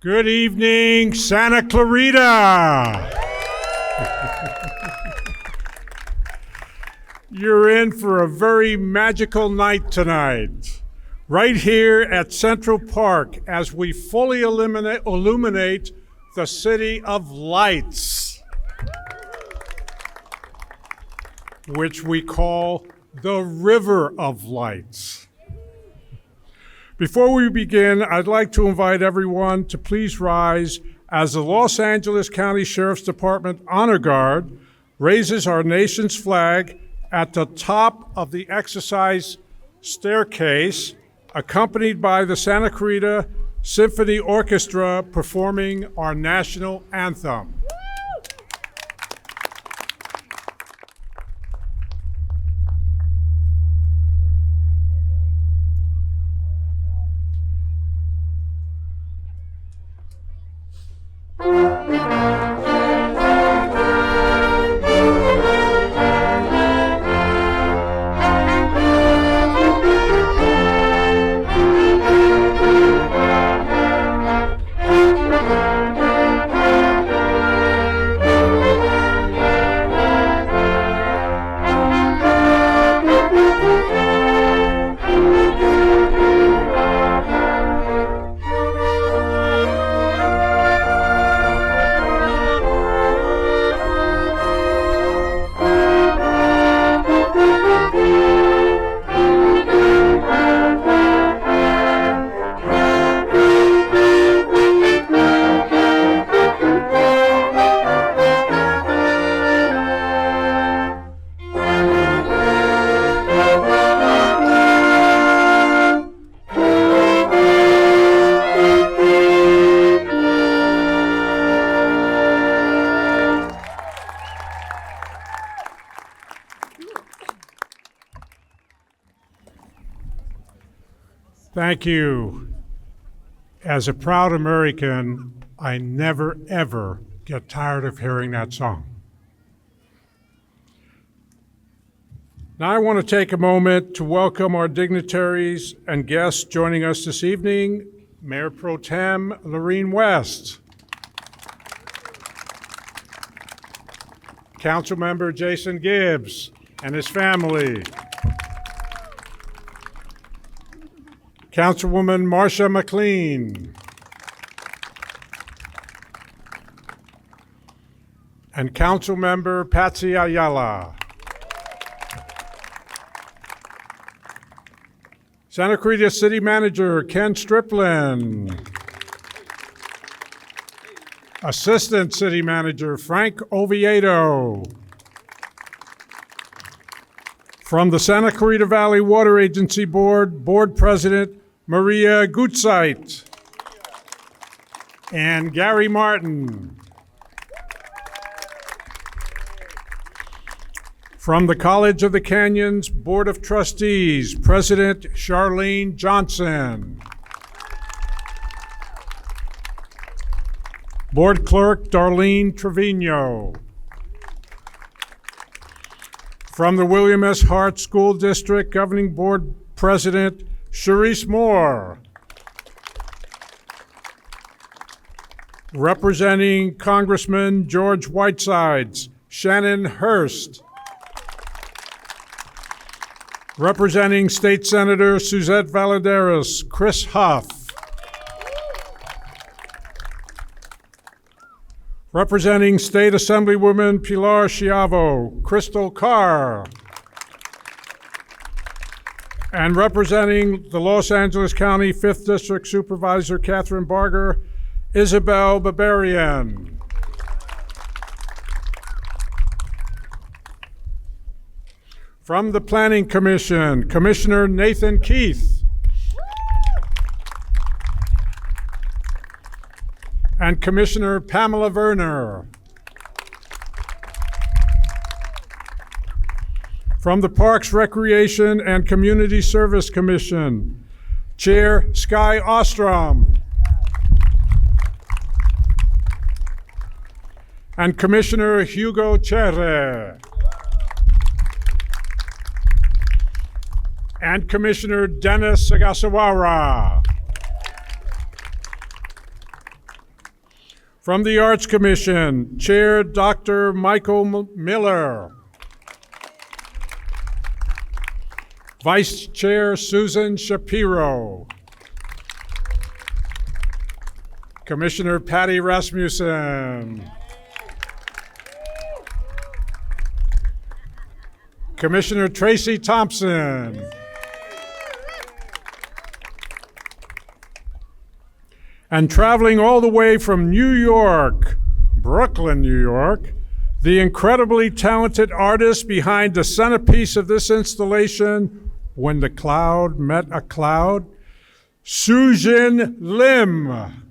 Good evening, Santa Clarita. You're in for a very magical night tonight, right here at Central Park as we fully illuminate the City of Lights, which we call the River of Lights. Before we begin, I'd like to invite everyone to please rise as the Los Angeles County Sheriff's Department Honor Guard raises our nation's flag at the top of the exercise staircase, accompanied by the Santa Clarita Symphony Orchestra performing our national anthem. Thank you. As a proud American, I never, ever get tired of hearing that song. Now I want to take a moment to welcome our dignitaries and guests joining us this evening, Mayor Pro Tem Lorene West, Councilmember Jason Gibbs and his family, Councilwoman Marsha McLean, and Councilmember Patsy Ayala. Santa Clarita City Manager Ken Striplin, Assistant City Manager Frank Oviedo, from the Santa Clarita Valley Water Agency Board, Board President Maria Gutzeit, and Gary Martin. From the College of the Canyons Board of Trustees, President Charlene Johnson. Board Clerk Darlene Trevino. From the William S. Hart School District Governing Board President Sharice Moore. Representing Congressman George Whitesides, Shannon Hurst. Representing State Senator Suzette Valadares, Chris Huff. Representing State Assemblywoman Pilar Schiavo, Crystal Carr. And representing the Los Angeles County 5th District Supervisor Catherine Barger, Isabel Barbarian. From the Planning Commission, Commissioner Nathan Keith. And Commissioner Pamela Werner. From the Parks, Recreation, and Community Service Commission, Chair Sky Ostrom. And Commissioner Hugo Cherre. And Commissioner Dennis Sagasawara. From the Arts Commission, Chair Dr. Michael Miller. Vice Chair Susan Shapiro. Commissioner Patty Rasmussen. Commissioner Tracy Thompson. And traveling all the way from New York, Brooklyn, New York, the incredibly talented artist behind the centerpiece of this installation, When the Cloud Met a Cloud, Sujin Lim.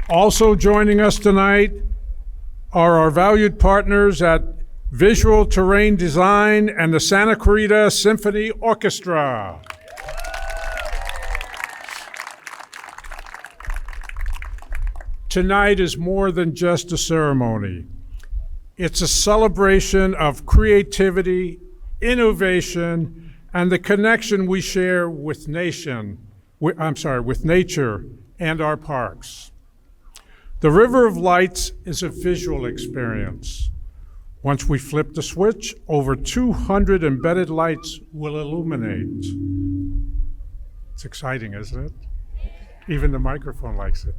Also joining us tonight are our valued partners at Visual Terrain Design and the Santa Clarita Symphony Orchestra. Tonight is more than just a ceremony. It's a celebration of creativity, innovation, and the connection we share with nature and our parks. The River of Lights is a visual experience. Once we flip the switch, over 200 embedded lights will illuminate. It's exciting, isn't it? Even the microphone likes it.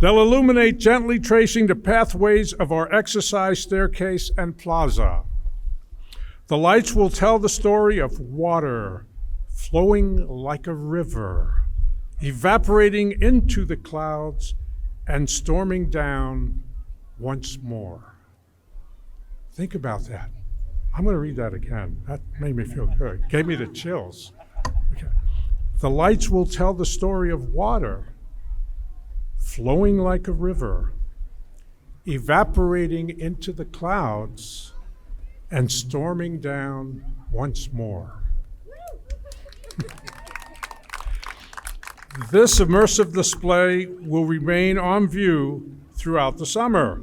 They'll illuminate, gently tracing the pathways of our exercise staircase and plaza. The lights will tell the story of water flowing like a river, evaporating into the clouds and storming down once more. Think about that. I'm going to read that again. That made me feel good. Gave me the chills. Okay. The lights will tell the story of water flowing like a river, evaporating into the clouds and storming down once more. This immersive display will remain on view throughout the summer.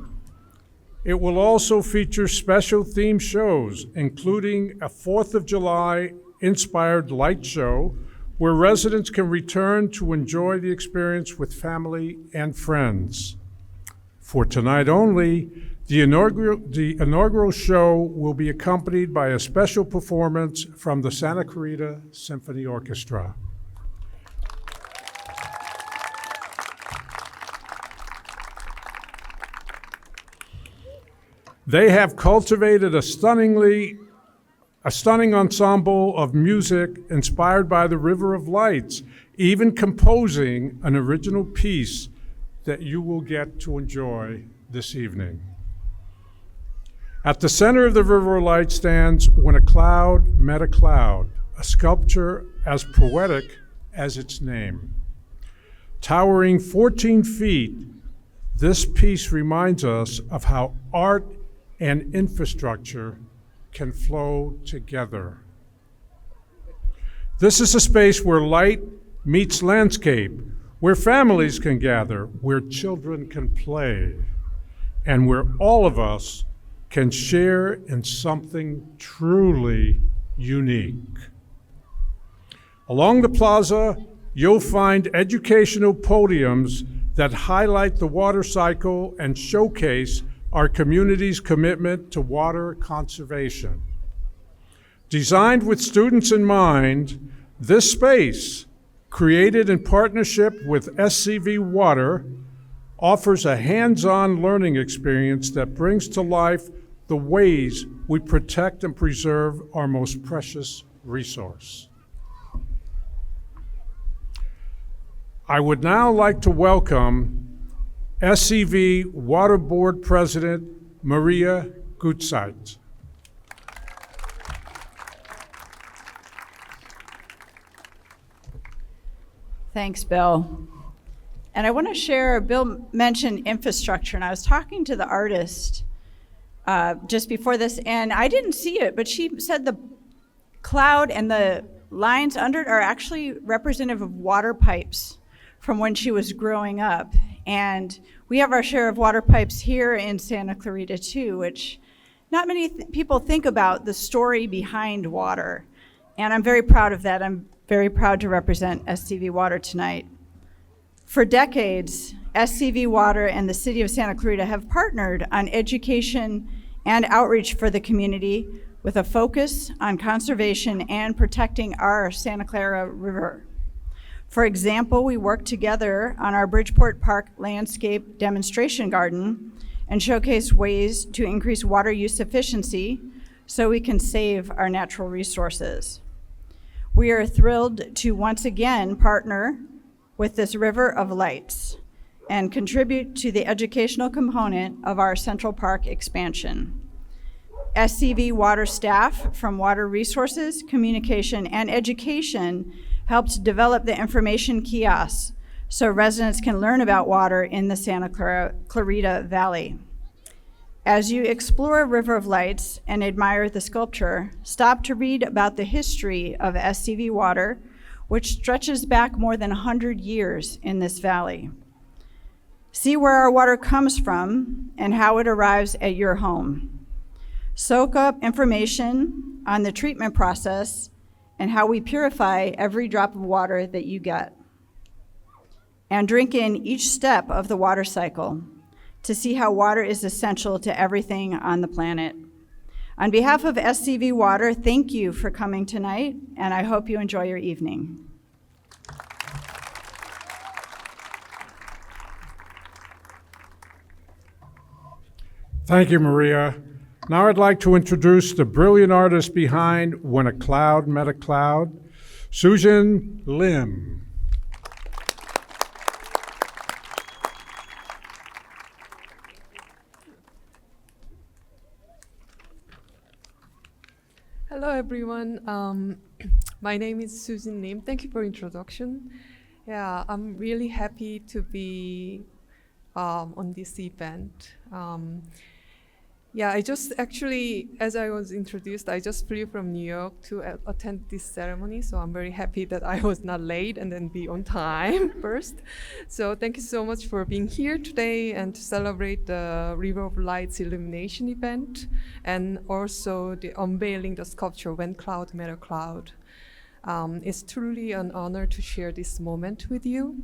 It will also feature special themed shows, including a 4th of July inspired light show where residents can return to enjoy the experience with family and friends. For tonight only, the inaugural show will be accompanied by a special performance from the Santa Clarita Symphony Orchestra. They have cultivated a stunning ensemble of music inspired by the River of Lights, even composing an original piece that you will get to enjoy this evening. At the center of the River of Lights stands When a Cloud Met a Cloud, a sculpture as poetic as its name. Towering 14 feet, this piece reminds us of how art and infrastructure can flow together. This is a space where light meets landscape, where families can gather, where children can play, and where all of us can share in something truly unique. Along the plaza, you'll find educational podiums that highlight the water cycle and showcase our community's commitment to water conservation. Designed with students in mind, this space, created in partnership with SCV Water, offers a hands-on learning experience that brings to life the ways we protect and preserve our most precious resource. I would now like to welcome SCV Water Board President Maria Gutzeit. Thanks, Bill. And I want to share, Bill mentioned infrastructure, and I was talking to the artist just before this, and I didn't see it, but she said the cloud and the lines under it are actually representative of water pipes from when she was growing up. And we have our share of water pipes here in Santa Clarita too, which not many people think about the story behind water. And I'm very proud of that. I'm very proud to represent SCV Water tonight. For decades, SCV Water and the City of Santa Clarita have partnered on education and outreach for the community with a focus on conservation and protecting our Santa Clara River. For example, we worked together on our Bridgeport Park landscape demonstration garden and showcased ways to increase water use efficiency so we can save our natural resources. We are thrilled to once again partner with this River of Lights and contribute to the educational component of our Central Park expansion. SCV Water staff from Water Resources, Communication, and Education helped develop the information kiosks so residents can learn about water in the Santa Clarita Valley. As you explore River of Lights and admire the sculpture, stop to read about the history of SCV Water, which stretches back more than 100 years in this valley. See where our water comes from and how it arrives at your home. Soak up information on the treatment process and how we purify every drop of water that you get. And drink in each step of the water cycle to see how water is essential to everything on the planet. On behalf of SCV Water, thank you for coming tonight, and I hope you enjoy your evening. Thank you, Maria. Now I'd like to introduce the brilliant artist behind When a Cloud Met a Cloud, Sujin Lim. Hello, everyone. My name is Sujin Lim. Thank you for introduction. Yeah, I'm really happy to be on this event. Yeah, I just actually, as I was introduced, I just flew from New York to attend this ceremony, so I'm very happy that I was not late and then be on time first. So thank you so much for being here today and to celebrate the River of Lights illumination event and also the unveiling the sculpture When Cloud Met a Cloud. It's truly an honor to share this moment with you.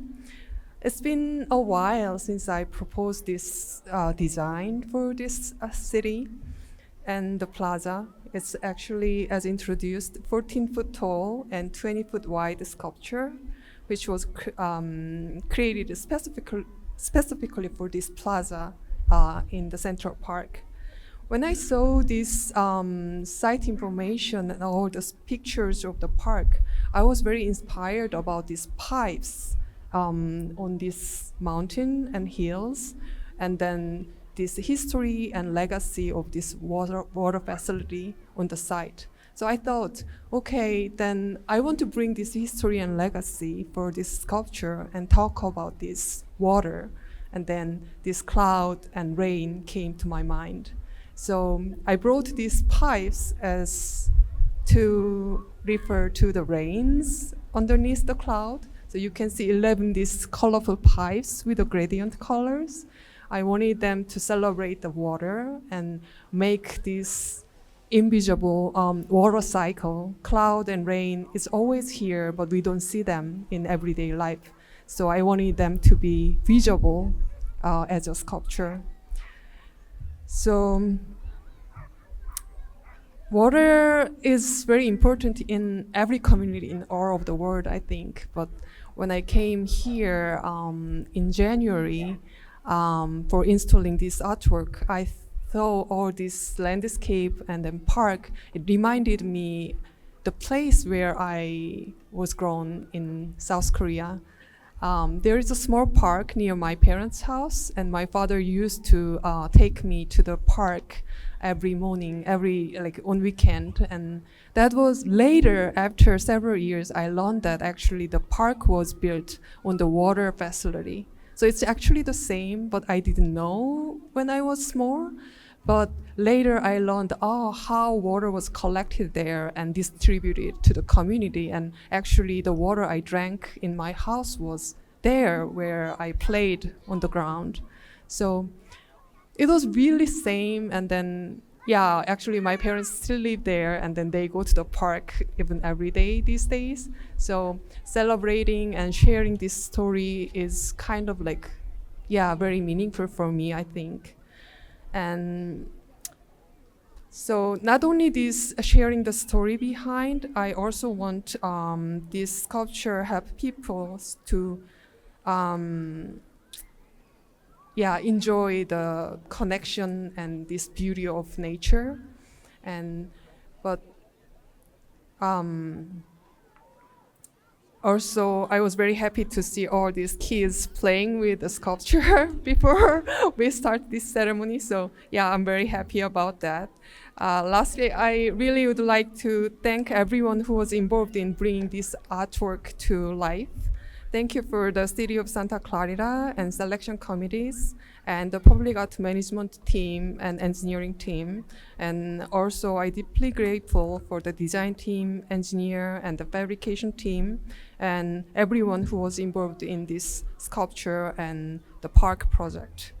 It's been a while since I proposed this design for this city and the plaza. It's actually, as introduced, 14-foot tall and 20-foot wide sculpture, which was created specifically for this plaza in the Central Park. When I saw this site information and all the pictures of the park, I was very inspired about these pipes on this mountain and hills, and then this history and legacy of this water facility on the site. So I thought, okay, then I want to bring this history and legacy for this sculpture and talk about this water. And then this cloud and rain came to my mind. So I brought these pipes as to refer to the rains underneath the cloud. So you can see 11 these colorful pipes with the gradient colors. I wanted them to celebrate the water and make this invisible water cycle. Cloud and rain is always here, but we don't see them in everyday life. So I wanted them to be visible as a sculpture. So water is very important in every community in all of the world, I think. But when I came here in January for installing this artwork, I saw all this landscape and then park. It reminded me the place where I was grown in South Korea. There is a small park near my parents' house, and my father used to take me to the park every morning, on weekend. And that was later, after several years, I learned that actually the park was built on the water facility. So it's actually the same, but I didn't know when I was small. But later I learned how water was collected there and distributed to the community. And actually the water I drank in my house was there where I played on the ground. So it was really same, and then yeah, actually my parents still live there, and then they go to the park even every day these days. So celebrating and sharing this story is kind of like, yeah, very meaningful for me, I think. And so not only this sharing the story behind, I also want this sculpture help people to enjoy the connection and this beauty of nature. And but also I was very happy to see all these kids playing with the sculpture before we start this ceremony. So yeah, I'm very happy about that. Lastly, I really would like to thank everyone who was involved in bringing this artwork to life. Thank you for the City of Santa Clarita and selection committees and the public art management team and engineering team. And also I'm deeply grateful for the design team, engineer, and the fabrication team, and everyone who was involved in this sculpture and the park project.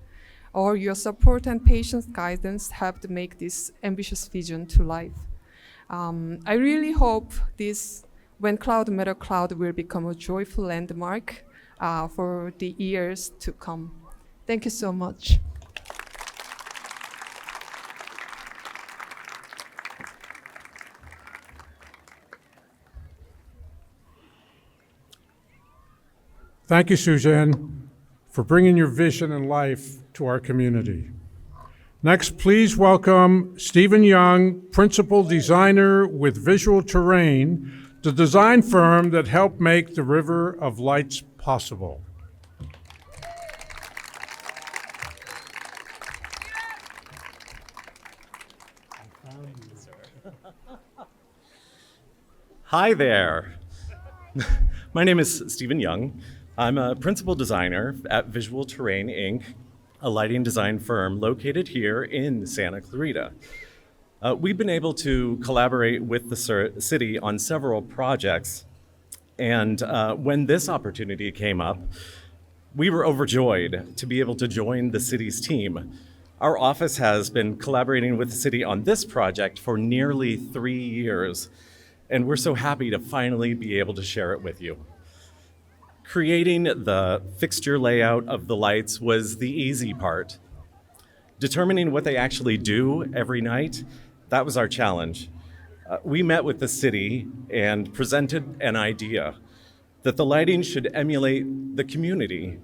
All your support and patient guidance helped make this ambitious vision to life. I really hope this When Cloud Met a Cloud will become a joyful landmark for the years to come. Thank you so much. Thank you, Sujin, for bringing your vision and life to our community. Next, please welcome Stephen Young, Principal Designer with Visual Terrain, the design firm that helped make the River of Lights possible. Hi there. My name is Stephen Young. I'm a principal designer at Visual Terrain, Inc., a lighting design firm located here in Santa Clarita. We've been able to collaborate with the city on several projects, and when this opportunity came up, we were overjoyed to be able to join the city's team. Our office has been collaborating with the city on this project for nearly 3 years, and we're so happy to finally be able to share it with you. Creating the fixture layout of the lights was the easy part. Determining what they actually do every night, that was our challenge. We met with the city and presented an idea that the lighting should emulate the community,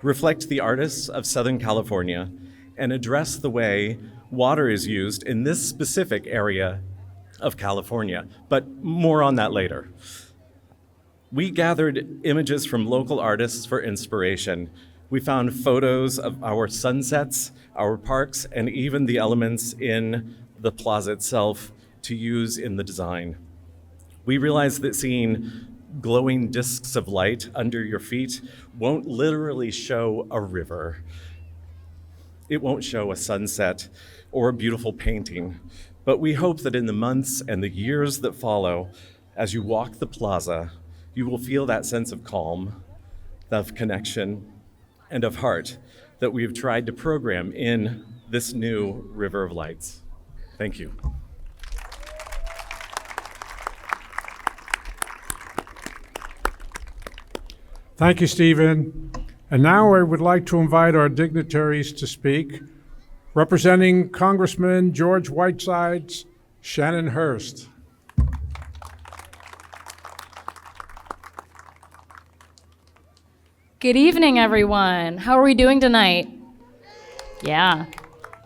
reflect the artists of Southern California, and address the way water is used in this specific area of California, but more on that later. We gathered images from local artists for inspiration. We found photos of our sunsets, our parks, and even the elements in the plaza itself to use in the design. We realized that seeing glowing discs of light under your feet won't literally show a river. It won't show a sunset or a beautiful painting, but we hope that in the months and the years that follow, as you walk the plaza, you will feel that sense of calm, of connection, and of heart that we've tried to program in this new River of Lights. Thank you. Thank you, Stephen. And now I would like to invite our dignitaries to speak. Representing Congressman George Whiteside's Shannon Hurst. Good evening, everyone. How are we doing tonight? Yeah.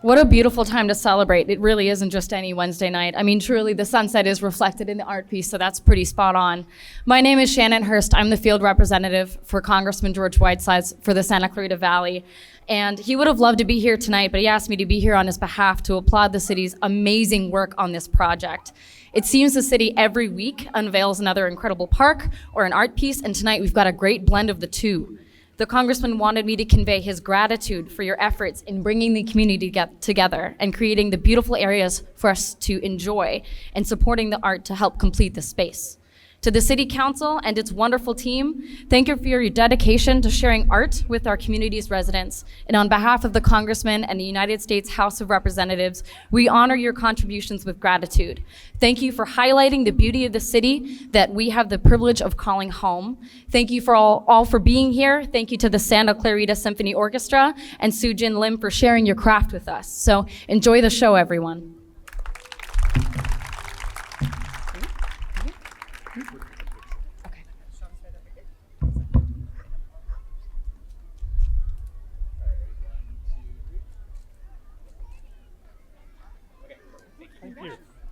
What a beautiful time to celebrate. It really isn't just any Wednesday night. I mean, truly, the sunset is reflected in the art piece, so that's pretty spot on. My name is Shannon Hurst. I'm the field representative for Congressman George Whiteside for the Santa Clarita Valley. And he would have loved to be here tonight, but he asked me to be here on his behalf to applaud the city's amazing work on this project. It seems the city every week unveils another incredible park or an art piece, and tonight we've got a great blend of the two. The Congressman wanted me to convey his gratitude for your efforts in bringing the community together and creating the beautiful areas for us to enjoy and supporting the art to help complete the space. To the City Council and its wonderful team, thank you for your dedication to sharing art with our community's residents. And on behalf of the Congressman and the United States House of Representatives, we honor your contributions with gratitude. Thank you for highlighting the beauty of the city that we have the privilege of calling home. Thank you for all for being here. Thank you to the Santa Clarita Symphony Orchestra and Sujin Lim for sharing your craft with us. So enjoy the show, everyone.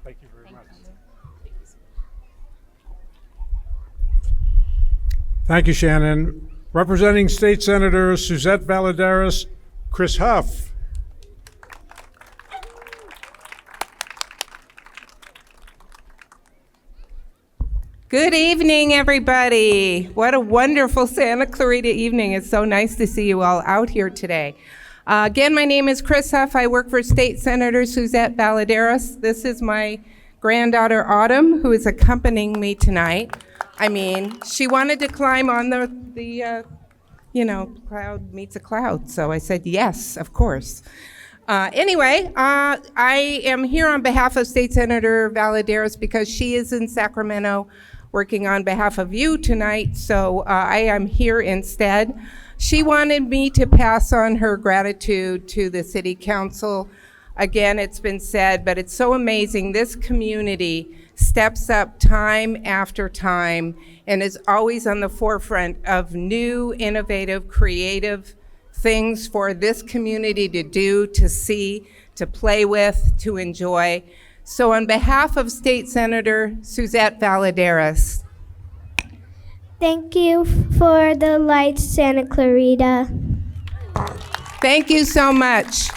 Thank you very much. Thank you, Shannon. Representing State Senators Suzette Valladares, Chris Huff. Good evening, everybody. What a wonderful Santa Clarita evening. It's so nice to see you all out here today. Again, my name is Chris Huff. I work for State Senator Suzette Valladares. This is my granddaughter, Autumn, who is accompanying me tonight. I mean, she wanted to climb on the cloud meets a cloud. So I said, yes, of course. Anyway, I am here on behalf of State Senator Valladares because she is in Sacramento working on behalf of you tonight. So I am here instead. She wanted me to pass on her gratitude to the City Council. Again, it's been said, but it's so amazing. This community steps up time after time and is always on the forefront of new, innovative, creative things for this community to do, to see, to play with, to enjoy. So on behalf of State Senator Suzette Valladares, thank you for the lights, Santa Clarita. thank you so much.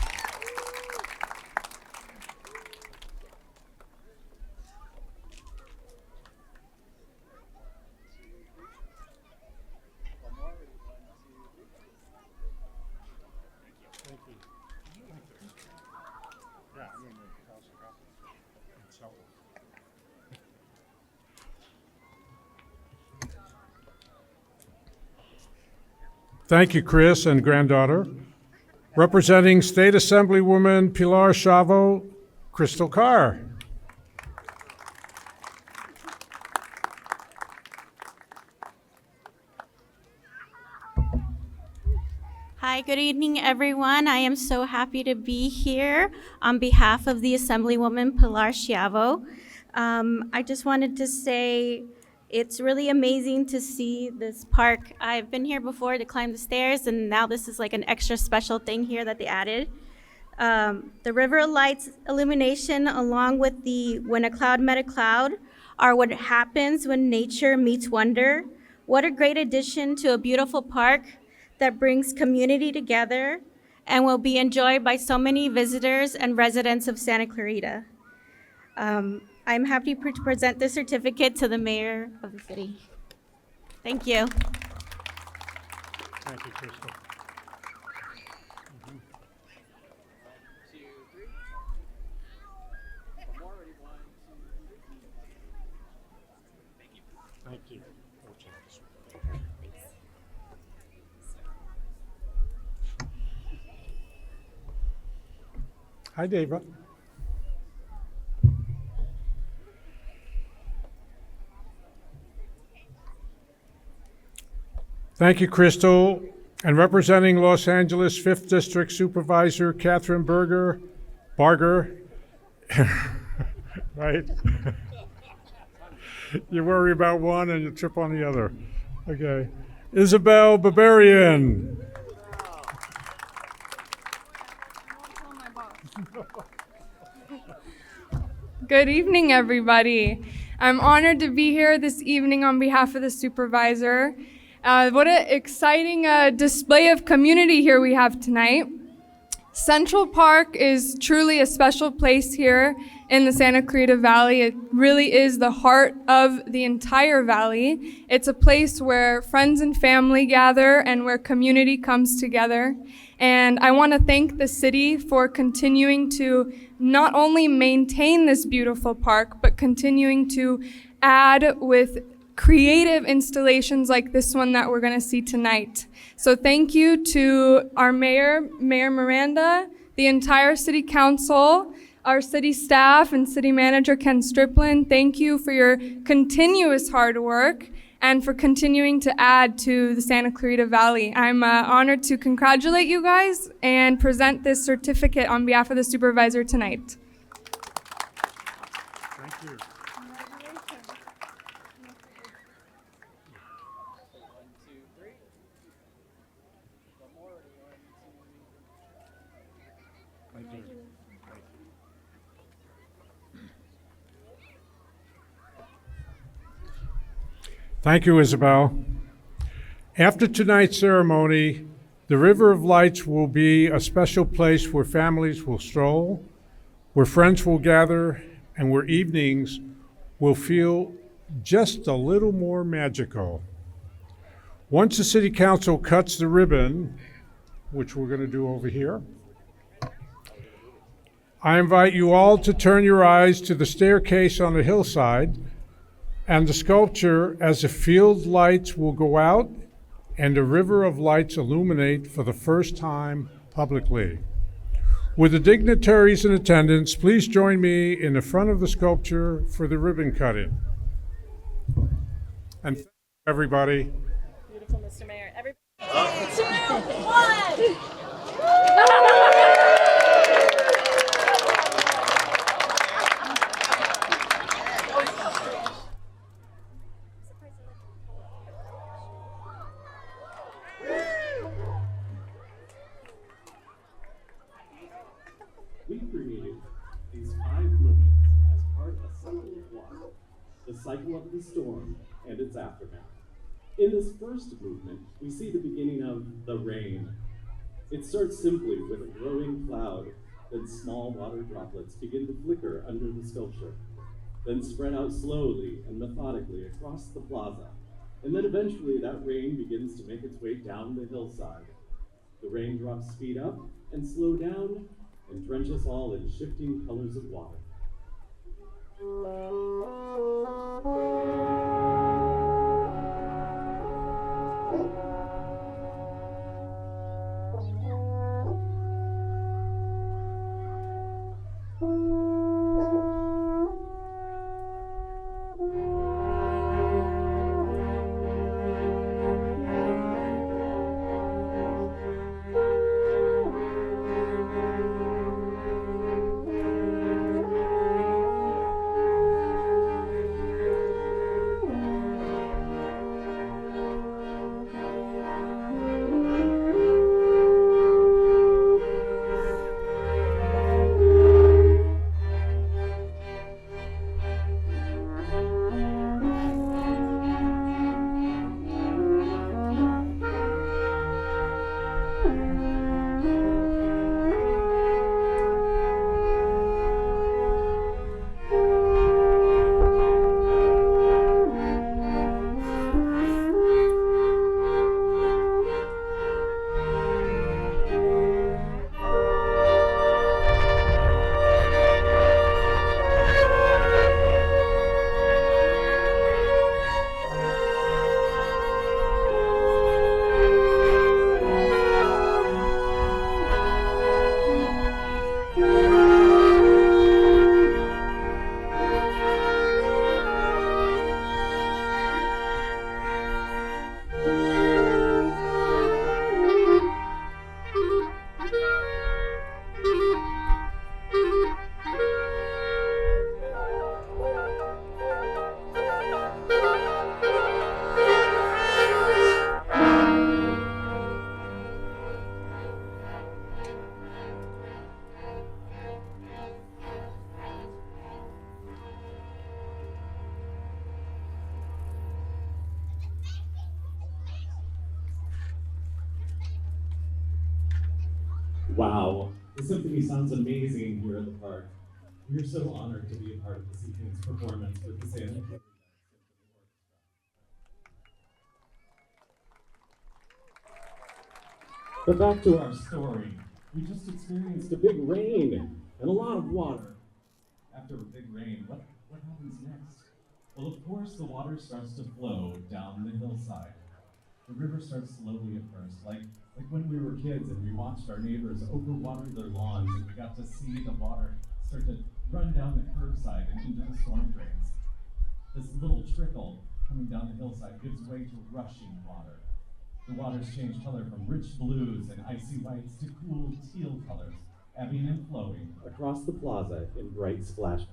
Thank you, Chris and granddaughter. Representing State Assemblywoman Pilar Chavo, Crystal Carr. Hi, good evening, everyone. I am so happy to be here on behalf of the Assemblywoman Pilar Chavo. I just wanted to say it's really amazing to see this park. I've been here before to climb the stairs, and now this is like an extra special thing here that they added. The river lights illumination, along with the When a Cloud Met a Cloud, are what happens when nature meets wonder. What a great addition to a beautiful park that brings community together and will be enjoyed by so many visitors and residents of Santa Clarita. I'm happy to present this certificate to the mayor of the city. Thank you. Thank you, Crystal. Thank you. Hi, Deva. Thank you, Crystal. And representing Los Angeles 5th District Supervisor Catherine Barger, right? You worry about one and you trip on the other. Okay. Isabel Barbarian. Good evening, everybody. I'm honored to be here this evening on behalf of the supervisor. What an exciting display of community here we have tonight. Central Park is truly a special place here in the Santa Clarita Valley. It really is the heart of the entire valley. It's a place where friends and family gather and where community comes together. And I want to thank the city for continuing to not only maintain this beautiful park, but continuing to add with creative installations like this one that we're going to see tonight. So thank you to our mayor, Mayor Miranda, the entire city council, our city staff, and city manager Ken Striplin. Thank you for your continuous hard work and for continuing to add to the Santa Clarita Valley. I'm honored to congratulate you guys and present this certificate on behalf of the supervisor tonight. Thank you. Thank you, Isabel. After tonight's ceremony, the River of Lights will be a special place where families will stroll, where friends will gather, and where evenings will feel just a little more magical. Once the City Council cuts the ribbon, which we're going to do over here, I invite you all to turn your eyes to the staircase on the hillside and the sculpture as the field lights will go out and the River of Lights illuminate for the first time publicly. With the dignitaries in attendance, please join me in the front of the sculpture for the ribbon cutting. And thank you, everybody. Beautiful, Mr. Mayor. Everybody. 2, 1. We created these 5 movements as part of a cycle of water, the cycle of the storm and its aftermath. In this first movement, we see the beginning of the rain. It starts simply with a growing cloud, then small water droplets begin to flicker under the sculpture, then spread out slowly and methodically across the plaza, and then eventually that rain begins to make its way down the hillside. The raindrops speed up and slow down and drench us all in shifting colors of water. Wow, the symphony sounds amazing here at the park. We are so honored to be a part of this evening's performance with the Santa Clarita Symphony Orchestra. But back to our story. We just experienced a big rain and a lot of water. After a big rain, what happens next? Well, of course, the water starts to flow down the hillside. The river starts slowly at first, like when we were kids and we watched our neighbors overwater their lawns and we got to see the water start to run down the curbside and into the storm drains. This little trickle coming down the hillside gives way to rushing water. The waters change color from rich blues and icy whites to cool teal colors, ebbing and flowing across the plaza in bright splashes.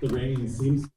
The rain seems